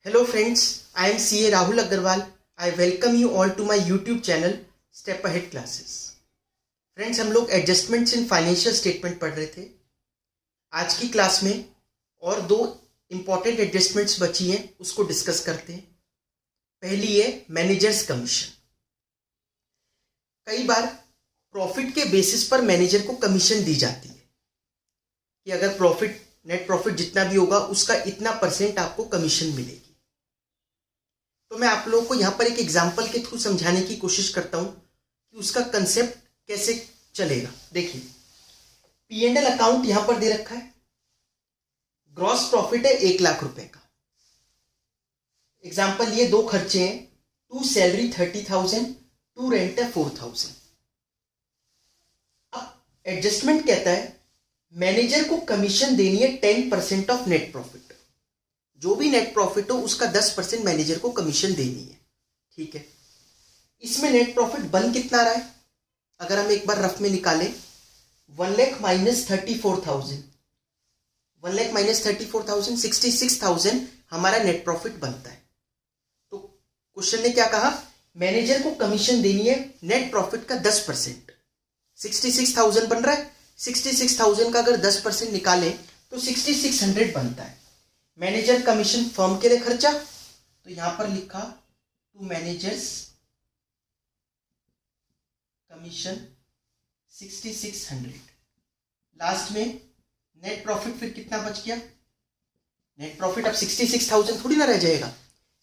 Hello friends, I am CA Rahul Agarwal. I welcome you all to my YouTube channel Step Ahead Classes. Friends, हम लोग adjustments in financial statement पढ़ रहे थे. आज की class में और दो इंपॉर्टेंट एडजस्टमेंट्स बची हैं, उसको डिस्कस करते हैं. पहली है मैनेजर्स कमीशन. कई बार प्रॉफिट के बेसिस पर मैनेजर को कमीशन दी जाती है कि अगर प्रॉफिट नेट प्रॉफिट जितना भी होगा उसका इतना परसेंट आपको कमीशन मिलेगी. तो मैं आप लोगों को यहाँ पर एक एग्जाम्पल के थ्रू समझाने की कोशिश करता हूँ कि उसका कंसेप्ट कैसे चलेगा. देखिए, P&L अकाउंट यहाँ पर दे रखा है. ग्रॉस प्रॉफिट है 1 लाख रुपए का. एग्जाम्पल, ये दो खर्चे हैं. टू सैलरी 30,000, टू रेंट है 4,000. अब एडजस्टमेंट कहता है मैनेजर को कमीशन देनी है 10% ऑफ नेट प्रॉफिट. जो भी नेट प्रॉफिट हो उसका 10% मैनेजर को कमीशन देनी है. ठीक है. इसमें नेट प्रॉफिट बन कितना रहा है, अगर हम एक बार रफ में निकालें, 1 लाख माइनस 34,000, 1 लाख माइनस 34,000, 66,000 हमारा नेट प्रॉफिट बनता है. तो क्वेश्चन ने क्या कहा, मैनेजर को कमीशन देनी है नेट प्रॉफिट का 10%. 66,000 बन रहा है. 66,000 का अगर 10% निकालें तो 6600 बनता है. मैनेजर कमीशन फर्म के लिए खर्चा, तो यहां पर लिखा टू मैनेजर्स कमीशन 6600. लास्ट में नेट प्रॉफिट फिर कितना बच गया. नेट प्रॉफिट अब 66,000 थोड़ी ना रह जाएगा.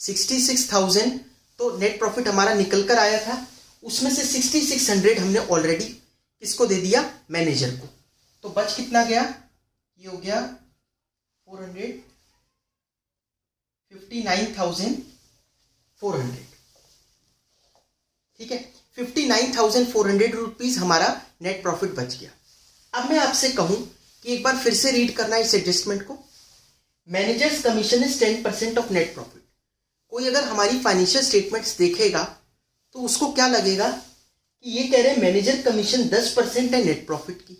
66,000 तो नेट प्रॉफिट हमारा निकल कर आया था, उसमें से 6600 हमने ऑलरेडी किसको दे दिया, मैनेजर को. तो बच कितना गया, ये हो गया 59,400. ठीक है, 59,400 रुपीज हमारा नेट प्रॉफिट बच गया. अब मैं आपसे कहूं कि एक बार फिर से रीड करना इस एडजस्टमेंट को. Managers commission is 10% of net profit. कोई अगर हमारी फाइनेंशियल स्टेटमेंट्स देखेगा तो उसको क्या लगेगा कि ये कह रहे हैं मैनेजर कमीशन 10% है नेट प्रॉफिट की.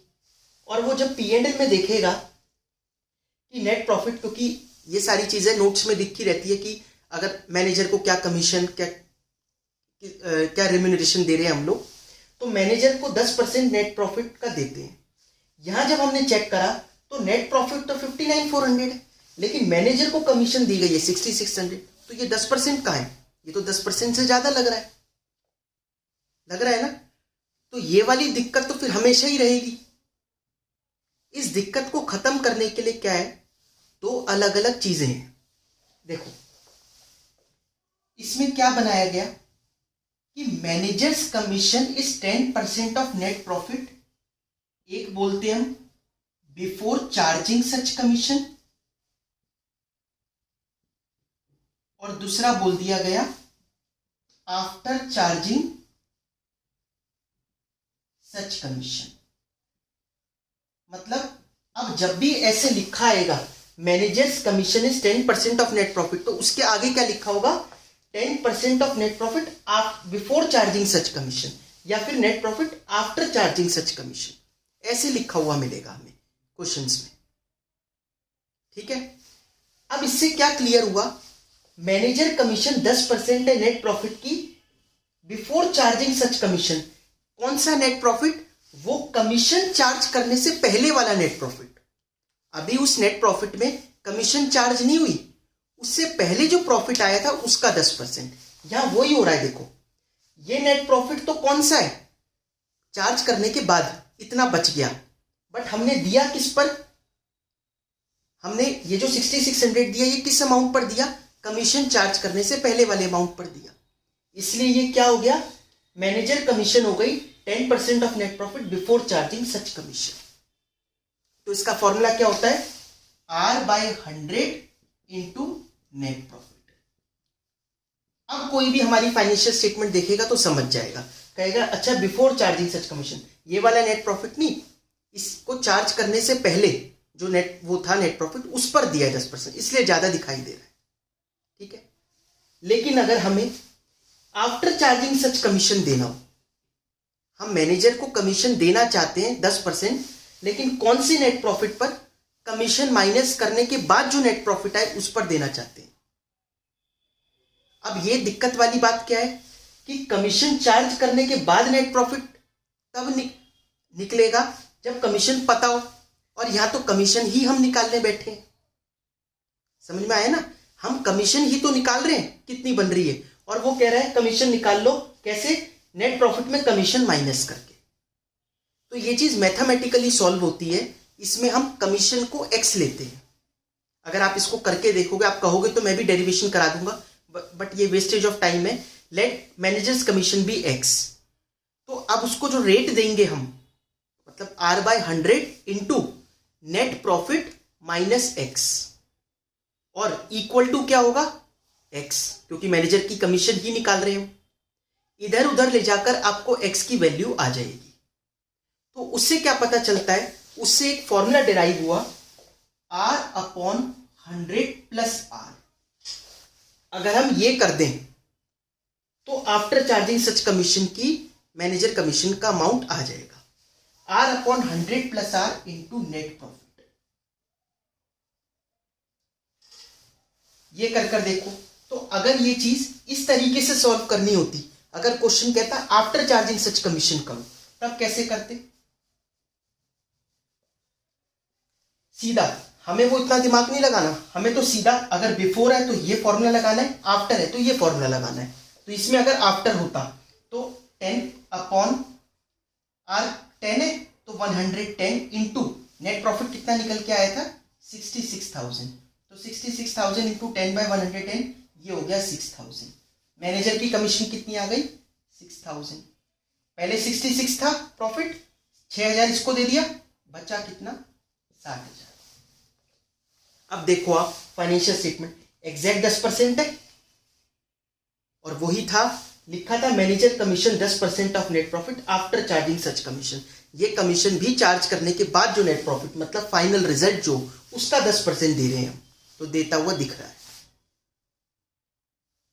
और वो जब P&L में देखेगा कि नेट प्रॉफिट, क्योंकि ये सारी चीजें नोट्स में दिखती रहती है कि अगर मैनेजर को क्या कमीशन, क्या रेम्यूनरेशन दे रहे हैं हम लोग, तो मैनेजर को 10% नेट प्रॉफिट का देते हैं. यहां जब हमने चेक करा तो नेट प्रॉफिट तो 59,400 है, लेकिन मैनेजर को कमीशन दी गई है 6600. तो ये 10% का है, ये तो 10% से ज्यादा लग रहा है ना. तो ये वाली दिक्कत तो फिर हमेशा ही रहेगी. इस दिक्कत को खत्म करने के लिए क्या है, दो अलग अलग चीजें हैं. देखो, इसमें क्या बनाया गया कि managers commission is 10% of net profit. एक बोलते हैं हम बिफोर चार्जिंग सच कमीशन, और दूसरा बोल दिया गया आफ्टर चार्जिंग सच कमीशन. मतलब अब जब भी ऐसे लिखा आएगा managers commission is 10% of net profit, तो उसके आगे क्या लिखा होगा, 10% of net profit before charging such commission, या फिर नेट प्रॉफिट आफ्टर चार्जिंग सच कमीशन. ऐसे लिखा हुआ मिलेगा हमें क्वेश्चंस में. ठीक है. अब इससे क्या क्लियर हुआ, मैनेजर कमीशन 10% है नेट प्रॉफिट की बिफोर चार्जिंग सच कमीशन. कौन सा नेट प्रॉफिट, वो कमीशन चार्ज करने से पहले वाला नेट प्रॉफिट. अभी उस नेट प्रॉफिट में कमीशन चार्ज नहीं हुई, उससे पहले जो प्रॉफिट आया था उसका 10%. यहां वही हो रहा है. देखो, ये नेट प्रॉफिट तो कौन सा है, चार्ज करने के बाद इतना बच गया, बट हमने दिया किस पर, हमने ये जो 6600 दिया ये किस अमाउंट पर दिया, कमीशन चार्ज करने से पहले वाले अमाउंट पर दिया. इसलिए ये क्या हो गया, मैनेजर कमीशन हो गई 10% of net profit before charging such commission. तो इसका फॉर्मूला क्या होता है, R/100 इंटू नेट प्रॉफिट. अब कोई भी हमारी फाइनेंशियल स्टेटमेंट देखेगा तो समझ जाएगा, कहेगा अच्छा बिफोर चार्जिंग सच कमीशन, ये वाला नेट प्रॉफिट नहीं, इसको चार्ज करने से पहले जो नेट वो था नेट प्रॉफिट उस पर दिया 10%, इसलिए ज्यादा दिखाई दे रहा है. ठीक है. लेकिन अगर हमें आफ्टर चार्जिंग सच कमीशन देना हो, हम मैनेजर को कमीशन देना चाहते हैं 10%, लेकिन कौन सी नेट प्रॉफिट पर, कमीशन माइनस करने के बाद जो नेट प्रॉफिट आए उस पर देना चाहते हैं. अब ये दिक्कत वाली बात क्या है कि कमीशन चार्ज करने के बाद नेट प्रॉफिट तब निकलेगा जब कमीशन पता हो, और यहां तो कमीशन ही हम निकालने बैठे हैं। समझ में आया ना, हम कमीशन ही तो निकाल रहे हैं कितनी बन रही है, और वो कह रहा है कमीशन निकाल लो, कैसे, नेट प्रॉफिट में कमीशन माइनस करके। तो ये चीज मैथमेटिकली सॉल्व होती है, इसमें हम कमीशन को एक्स लेते हैं। अगर आप इसको करके देखोगे, आप कहोगे तो मैं भी डेरिवेशन करा दूंगा, बट ये वेस्टेज ऑफ टाइम है। Let managers commission be X, तो अब उसको जो रेट देंगे हम, मतलब R/100 into net profit minus X, और इक्वल टू क्या होगा, एक्स, क्योंकि मैनेजर की कमीशन ही निकाल रहे हो। इधर उधर ले जाकर आपको एक्स की वैल्यू आ जाएगी। तो उससे क्या पता चलता है, उससे एक फॉर्मूला डिराइव हुआ, R/100 प्लस R। अगर हम ये कर दें तो आफ्टर चार्जिंग सच कमीशन की मैनेजर कमीशन का अमाउंट आ जाएगा, R/100 plus R into net profit. ये कर देखो। तो अगर ये चीज इस तरीके से सॉल्व करनी होती, अगर क्वेश्चन कहता आफ्टर चार्जिंग सच कमीशन करो, तब कैसे करते, सीधा, हमें वो इतना दिमाग नहीं लगाना, हमें तो सीधा अगर बिफोर है तो ये फॉर्मूला लगाना है, आफ्टर है तो ये फॉर्मूला लगाना है। तो इसमें अगर आफ्टर होता तो 10/R 10 है तो 110 इंटू नेट प्रॉफिट कितना निकल के आया था, 66,000। तो 66,000 इंटू 10/110, ये हो गया 6,000। मैनेजर की कमीशन कितनी आ गई, 6,000। पहले 66 था प्रॉफिट, 6,000 इसको दे दिया, बचा कितना, 60,000। अब देखो आप फाइनेंशियल स्टेटमेंट एग्जैक्ट 10% है, और वही था, लिखा था manager commission 10% of net profit after charging such commission. ये कमीशन भी चार्ज करने के बाद जो नेट प्रॉफिट, मतलब फाइनल रिजल्ट जो, उसका 10% दे रहे हैं हम, तो देता हुआ दिख रहा है।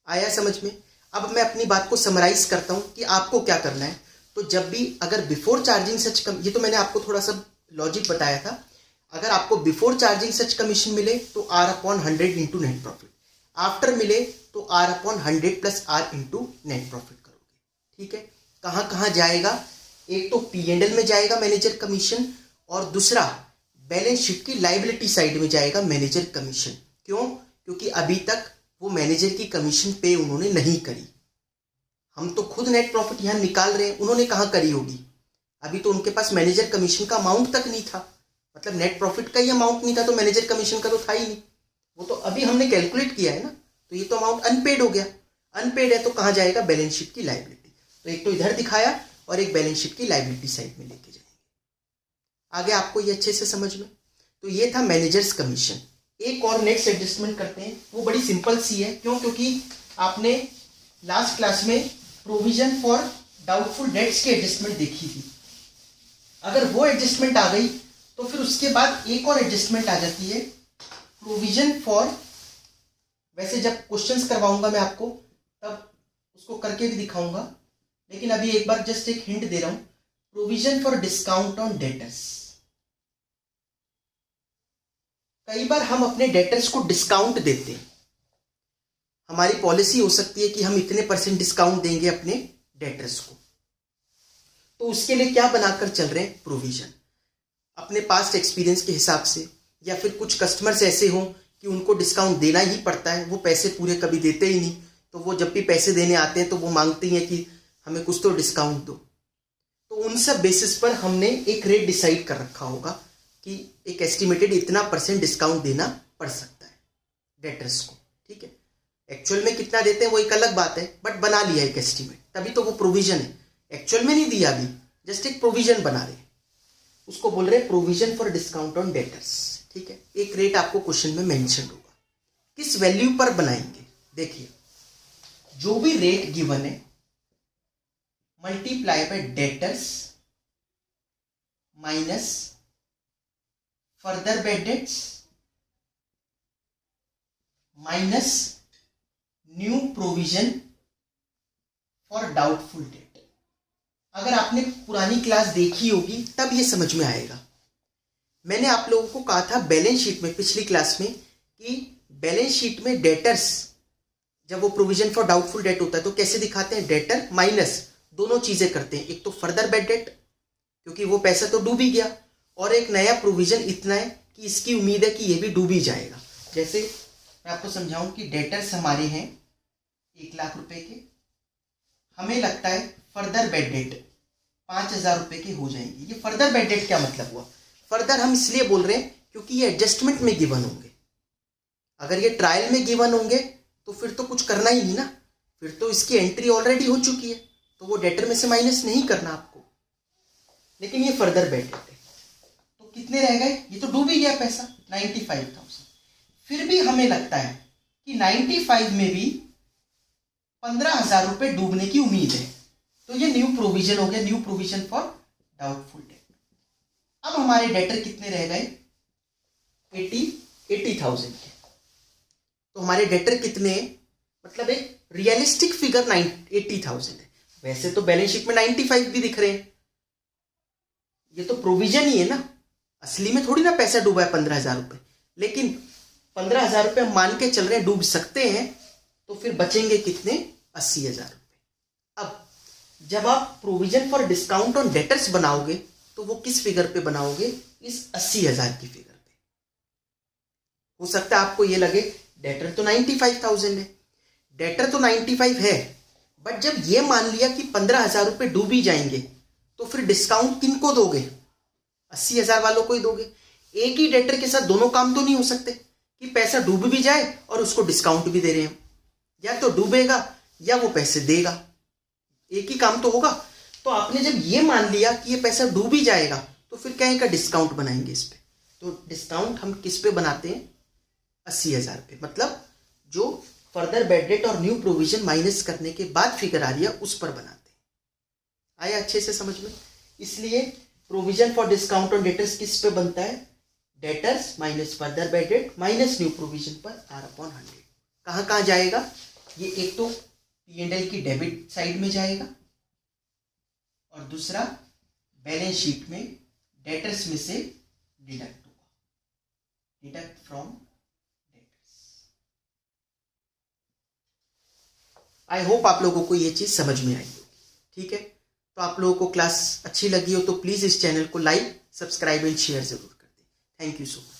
आया समझ में। अब मैं अपनी बात को समराइज करता हूं कि आपको क्या करना है। तो जब भी अगर बिफोर चार्जिंग सच ये तो मैंने आपको थोड़ा सा लॉजिक बताया था, अगर आपको बिफोर चार्जिंग सच कमीशन मिले तो R/100 into net profit, after मिले तो R/100 plus R into net profit करोगे। ठीक है, कहां कहां जाएगा, एक तो P&L में जाएगा मैनेजर कमीशन, और दूसरा बैलेंस शीट की लायबिलिटी साइड में जाएगा मैनेजर कमीशन। क्यों, क्योंकि अभी तक वो मैनेजर की कमीशन पे उन्होंने नहीं करी, हम तो खुद नेट प्रॉफिट यहां निकाल रहे हैं, उन्होंने कहां करी होगी, अभी तो उनके पास मैनेजर कमीशन का अमाउंट तक नहीं था, मतलब नेट प्रॉफिट का ही अमाउंट नहीं था, तो मैनेजर कमीशन का तो था ही नहीं, वो तो अभी हमने कैलकुलेट किया है ना, तो ये तो अमाउंट अनपेड हो गया। अनपेड है तो कहां जाएगा, बैलेंस शीट की लायबिलिटी। तो एक तो इधर दिखाया और एक बैलेंस शीट की लायबिलिटी साइड में लेके जाएंगे। आगे आपको ये अच्छे से समझ में। तो ये था मैनेजर्स कमीशन। एक और नेक्स्ट एडजस्टमेंट करते हैं, वो बड़ी सिंपल सी है। क्यों, क्योंकि आपने लास्ट क्लास में प्रोविजन फॉर डाउटफुल डेट्स की एडजस्टमेंट देखी थी। अगर वो एडजस्टमेंट आ गई तो फिर उसके बाद एक और एडजस्टमेंट आ जाती है, प्रोविजन फॉर, वैसे जब क्वेश्चंस करवाऊंगा मैं आपको तब उसको करके भी दिखाऊंगा, लेकिन अभी एक बार जस्ट एक हिंट दे रहा हूं, provision for discount on debtors. कई बार हम अपने डेटर्स को डिस्काउंट देते हैं, हमारी पॉलिसी हो सकती है कि हम इतने % डिस्काउंट देंगे अपने डेटर्स को, तो उसके लिए क्या बनाकर चल रहे हैं, प्रोविजन, अपने पास्ट एक्सपीरियंस के हिसाब से, या फिर कुछ कस्टमर्स ऐसे हों कि उनको डिस्काउंट देना ही पड़ता है, वो पैसे पूरे कभी देते ही नहीं, तो वो जब भी पैसे देने आते हैं तो वो मांगते हैं कि हमें कुछ तो डिस्काउंट दो। तो उन सब बेसिस पर हमने एक रेट डिसाइड कर रखा होगा कि एक एस्टिमेटेड इतना % डिस्काउंट देना पड़ सकता है डेटर्स को। ठीक है, एक्चुअल में कितना देते हैं वो एक अलग बात है, बट बना लिया एक एस्टिमेट, तभी तो वो प्रोविजन है। एक्चुअल में नहीं दिया अभी, जस्ट एक प्रोविजन बना रहे हैं, उसको बोल रहे हैं provision for discount on debtors. ठीक है, एक रेट आपको क्वेश्चन में मेंशन होगा, किस वैल्यू पर बनाएंगे। देखिए, जो भी रेट गिवन है multiply by debtors minus further bad debts minus new provision for doubtful debt. अगर आपने पुरानी क्लास देखी होगी तब ये समझ में आएगा। मैंने आप लोगों को कहा था बैलेंस शीट में पिछली क्लास में कि बैलेंस शीट में डेटर्स जब वो प्रोविजन फॉर डाउटफुल डेट होता है तो कैसे दिखाते हैं, डेटर माइनस दोनों चीजें करते हैं, एक तो फर्दर बैड डेट क्योंकि वो पैसा तो डूब ही गया, और एक नया प्रोविजन इतना है कि इसकी उम्मीद है कि ये भी डूब ही जाएगा। जैसे मैं आपको समझाऊं कि डेटर्स हमारे हैं 1 लाख रुपए के, हमें लगता है फर्दर बैड डेट 5,000 रुपए के हो जाएंगे। ये फर्दर बैड डेट क्या मतलब हुआ, फर्दर हम इसलिए बोल रहे हैं क्योंकि ये एडजस्टमेंट में गिवन होंगे। अगर ये ट्रायल में गिवन होंगे तो फिर तो कुछ करना ही नहीं ना, फिर तो इसकी एंट्री ऑलरेडी हो चुकी है, तो वो डेटर में से माइनस नहीं करना आपको। लेकिन ये फर्दर बैड डेट है तो कितने रह गए, ये तो डूब ही गया पैसा 95,000। फिर भी हमें लगता है कि 95 में भी 15,000 रुपए डूबने की उम्मीद है, तो ये न्यू प्रोविजन हो गया, new provision for doubtful debt. अब हमारे डेटर कितने रह गए 80,000 के, तो हमारे डेटर कितने, मतलब एक रियलिस्टिक फिगर 80,000 है। वैसे तो बैलेंस शीट में 95 भी दिख रहे हैं, ये तो प्रोविजन ही है ना, असली में थोड़ी ना पैसा डूबा है 15,000 रुपए, लेकिन 15,000 रुपए हम मान के चल रहे हैं डूब सकते हैं, तो फिर बचेंगे कितने 80,000 रुपए। अब जब आप provision for discount on debtors बनाओगे तो वो किस फिगर पे बनाओगे, इस 80,000 की फिगर पे। हो सकता है आपको ये लगे डेटर तो 95,000 है, डेटर तो 95 है, बट जब ये मान लिया कि 15,000 रुपए डूब ही जाएंगे तो फिर डिस्काउंट किनको दोगे, 80,000 वालों को ही दोगे। एक ही डेटर के साथ दोनों काम तो नहीं हो सकते कि पैसा डूब भी जाए और उसको डिस्काउंट भी दे रहे हैं, या तो डूबेगा या वो पैसे देगा, एक ही काम तो होगा। तो आपने जब ये मान लिया कि ये पैसा डूब ही जाएगा तो फिर क्या का डिस्काउंट बनाएंगे इस पे, तो डिस्काउंट हम किस पे बनाते हैं 80,000 पे, मतलब जो फर्दर बैड डेट और न्यू प्रोविजन माइनस करने के बाद फिगर आ रही है उस पर बनाते हैं। आया अच्छे से समझ में। इसलिए provision for discount on debtors किस पे बनता है, debtors minus further bad debt minus new provision पर R/100। कहाँ कहाँ जाएगा, ये एक तो P&L की डेबिट साइड में जाएगा और दूसरा बैलेंस शीट में डेटर्स में से डिडक्ट होगा, deduct from debtors. I hope आप लोगों को ये चीज समझ में आई होगी, ठीक है। तो आप लोगों को क्लास अच्छी लगी हो तो प्लीज इस चैनल को लाइक, सब्सक्राइब एंड शेयर जरूर कर दें। Thank you so much.